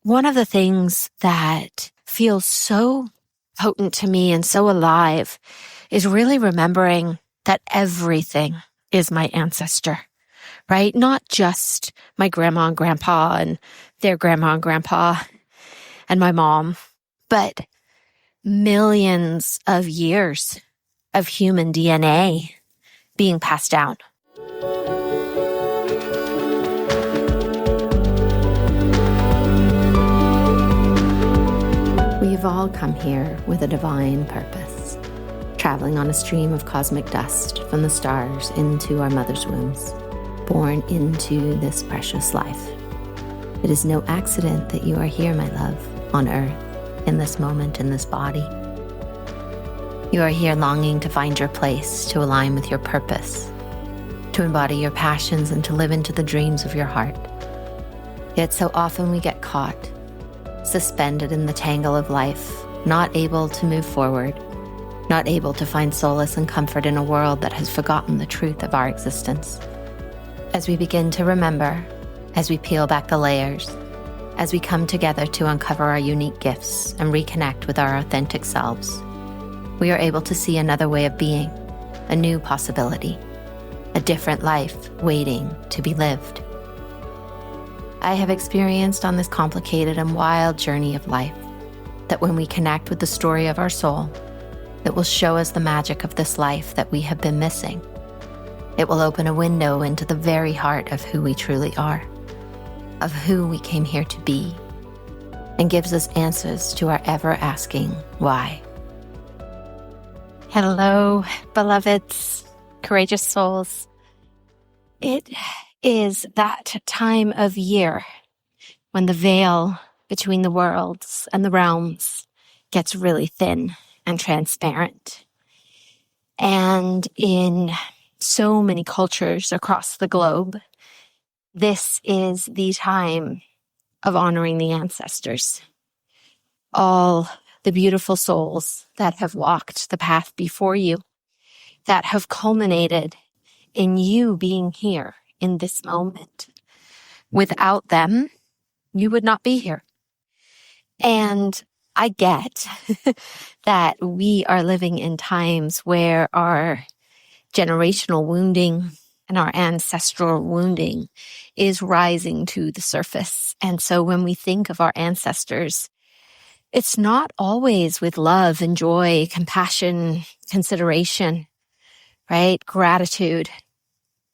One of the things that feels so potent to me and so alive is really remembering that everything is my ancestor, right? Not just my grandma and grandpa and their grandma and grandpa and my mom, but millions of years of human DNA being passed down. We've all come here with a divine purpose, traveling on a stream of cosmic dust from the stars into our mother's wombs, born into this precious life. It is no accident that you are here, my love, on earth, in this moment, in this body. You are here longing to find your place, to align with your purpose, to embody your passions and to live into the dreams of your heart. Yet so often we get caught, suspended in the tangle of life, not able to move forward, not able to find solace and comfort in a world that has forgotten the truth of our existence. As we begin to remember, as we peel back the layers, as we come together to uncover our unique gifts and reconnect with our authentic selves, we are able to see another way of being, a new possibility, a different life waiting to be lived. I have experienced on this complicated and wild journey of life that when we connect with the story of our soul, it will show us the magic of this life that we have been missing. It will open a window into the very heart of who we truly are, of who we came here to be, and gives us answers to our ever-asking why. Hello, beloveds, courageous souls. It is that time of year when the veil between the worlds and the realms gets really thin and transparent. And in so many cultures across the globe, this is the time of honoring the ancestors. All the beautiful souls that have walked the path before you, that have culminated in you being here in this moment. Without them, you would not be here. And I get that we are living in times where our generational wounding and our ancestral wounding is rising to the surface. And so when we think of our ancestors, it's not always with love and joy, compassion, consideration, right? Gratitude.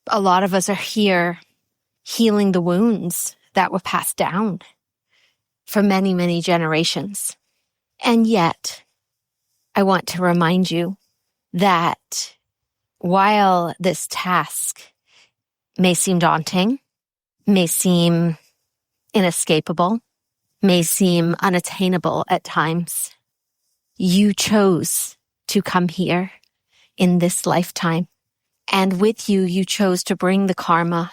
A lot of us are here healing the wounds that were passed down for many, many generations. And yet, I want to remind you that while this task may seem daunting, may seem inescapable, may seem unattainable at times, you chose to come here in this lifetime. And with you, you chose to bring the karma,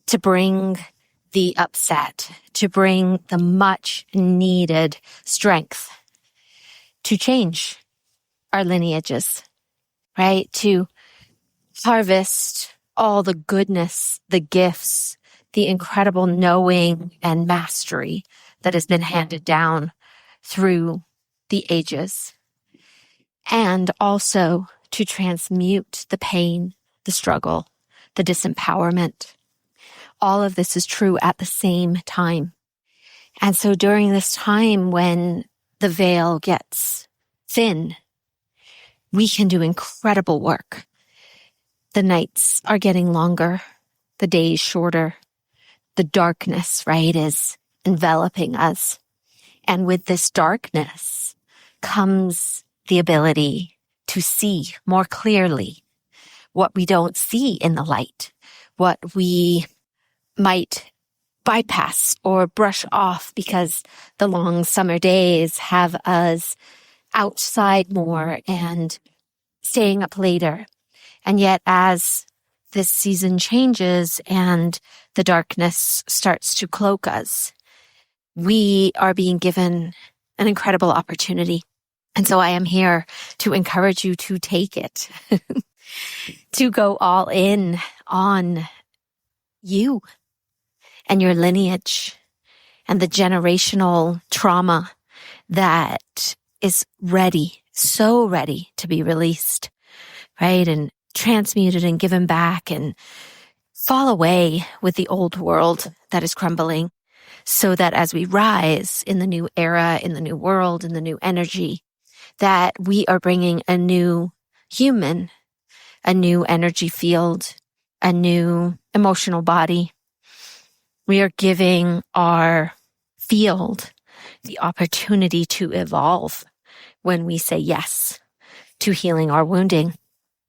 to bring the upset, to bring the much needed strength to change our lineages, right? To harvest all the goodness, the gifts, the incredible knowing and mastery that has been handed down through the ages. And also to transmute the pain, the struggle, the disempowerment. All of this is true at the same time. And so during this time when the veil gets thin, we can do incredible work. The nights are getting longer, the days shorter, the darkness, right, is enveloping us. And with this darkness comes the ability to see more clearly what we don't see in the light, what we might bypass or brush off because the long summer days have us outside more and staying up later. And yet as this season changes and the darkness starts to cloak us, we are being given an incredible opportunity. And so I am here to encourage you to take it, to go all in on you and your lineage and the generational trauma that is ready, so ready to be released, right? And transmuted and given back and fall away with the old world that is crumbling, so that as we rise in the new era, in the new world, in the new energy, that we are bringing a new human, a new energy field, a new emotional body. We are giving our field the opportunity to evolve when we say yes to healing our wounding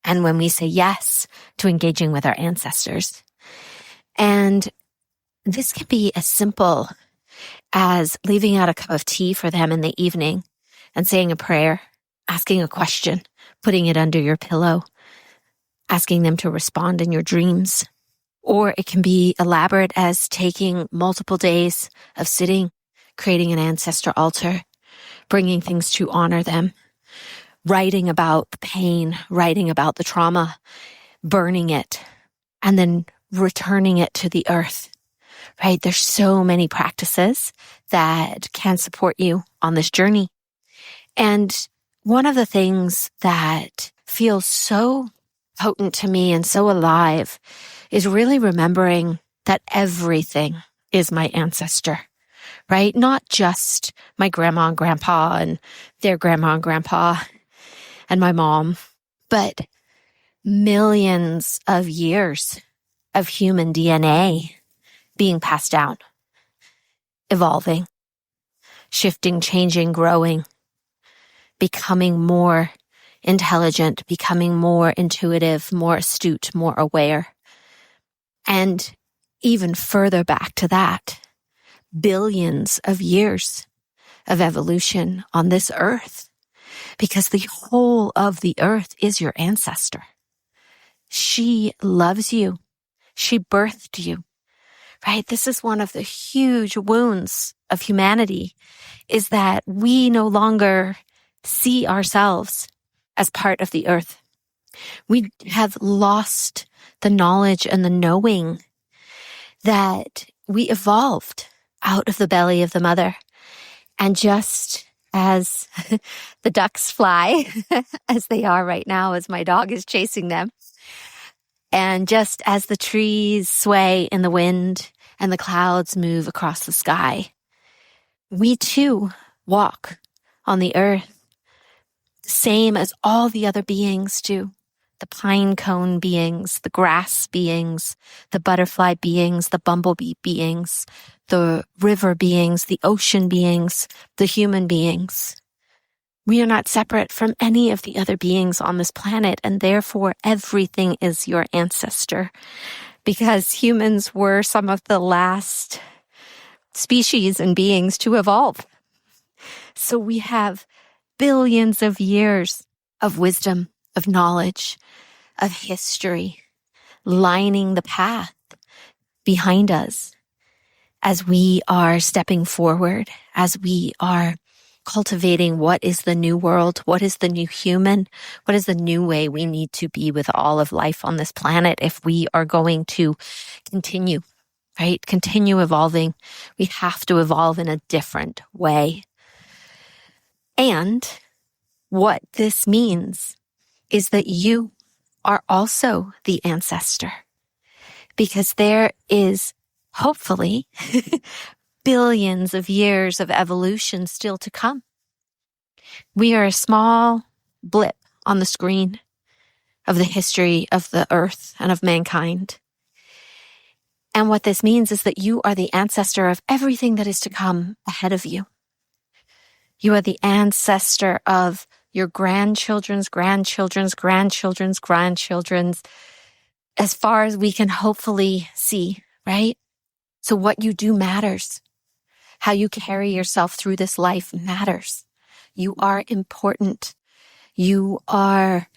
and when we say yes to engaging with our ancestors. And this can be as simple as leaving out a cup of tea for them in the evening and saying a prayer, asking a question, putting it under your pillow, asking them to respond in your dreams. Or it can be elaborate as taking multiple days of sitting, creating an ancestor altar, bringing things to honor them, writing about the pain, writing about the trauma, burning it, and then returning it to the earth, right? There's so many practices that can support you on this journey. And one of the things that feels so potent to me and so alive is really remembering that everything is my ancestor, right? Not just my grandma and grandpa and their grandma and grandpa and my mom, but millions of years of human DNA being passed down, evolving, shifting, changing, growing, becoming more intelligent, becoming more intuitive, more astute, more aware. And even further back to that, billions of years of evolution on this earth, because the whole of the earth is your ancestor. She loves you. She birthed you, right? This is one of the huge wounds of humanity, is that we no longer see ourselves as part of the earth. We have lost the knowledge and the knowing that we evolved out of the belly of the mother. And just as the ducks fly, as they are right now, as my dog is chasing them, and just as the trees sway in the wind and the clouds move across the sky, we too walk on the earth, same as all the other beings do. The pine cone beings, the grass beings, the butterfly beings, the bumblebee beings, the river beings, the ocean beings, the human beings. We are not separate from any of the other beings on this planet, and therefore everything is your ancestor, because humans were some of the last species and beings to evolve. So we have billions of years of wisdom, of knowledge, of history, lining the path behind us as we are stepping forward, as we are cultivating what is the new world, what is the new human, what is the new way we need to be with all of life on this planet if we are going to continue, right? Continue evolving. We have to evolve in a different way. And what this means is that you are also the ancestor, because there is hopefully billions of years of evolution still to come. We are a small blip on the screen of the history of the earth and of mankind. And what this means is that you are the ancestor of everything that is to come ahead of you. You are the ancestor of your grandchildren's grandchildren's grandchildren's grandchildren's, as far as we can hopefully see, right? So what you do matters. How you carry yourself through this life matters. You are important. You are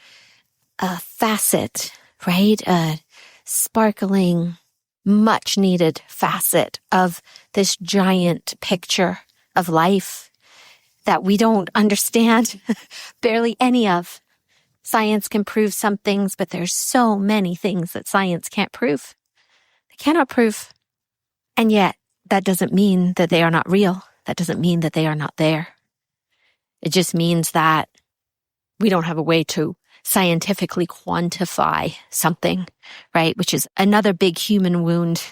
a facet, right? A sparkling, much needed facet of this giant picture of life that we don't understand barely any of. Science can prove some things, but there's so many things that science can't prove. They cannot prove. And yet that doesn't mean that they are not real. That doesn't mean that they are not there. It just means that we don't have a way to scientifically quantify something, right? Which is another big human wound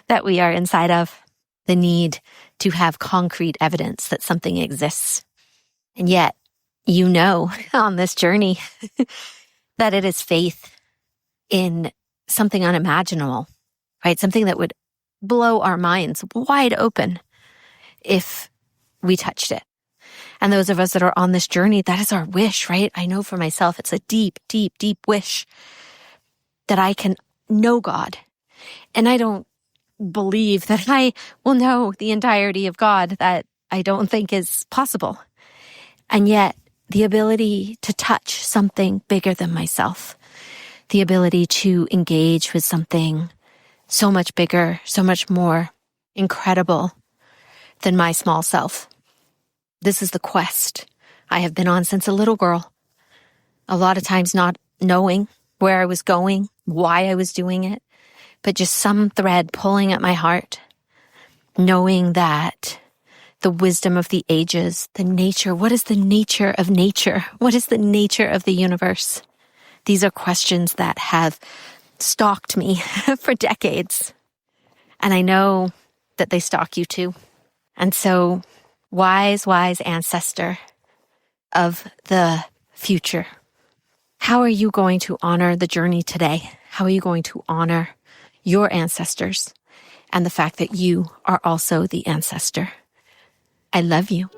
that we are inside of. The need to have concrete evidence that something exists. And yet, you know, on this journey that it is faith in something unimaginable, right? Something that would blow our minds wide open if we touched it. And those of us that are on this journey, that is our wish, right? I know for myself, it's a deep, deep, deep wish that I can know God. And I don't believe that I will know the entirety of God. That I don't think is possible. And yet, the ability to touch something bigger than myself, the ability to engage with something so much bigger, so much more incredible than my small self. This is the quest I have been on since a little girl. A lot of times not knowing where I was going, why I was doing it, but just some thread pulling at my heart, knowing that the wisdom of the ages, the nature, what is the nature of nature? What is the nature of the universe? These are questions that have stalked me for decades. And I know that they stalk you too. And so, wise ancestor of the future, how are you going to honor the journey today? How are you going to honor your ancestors and the fact that you are also the ancestor? I love you.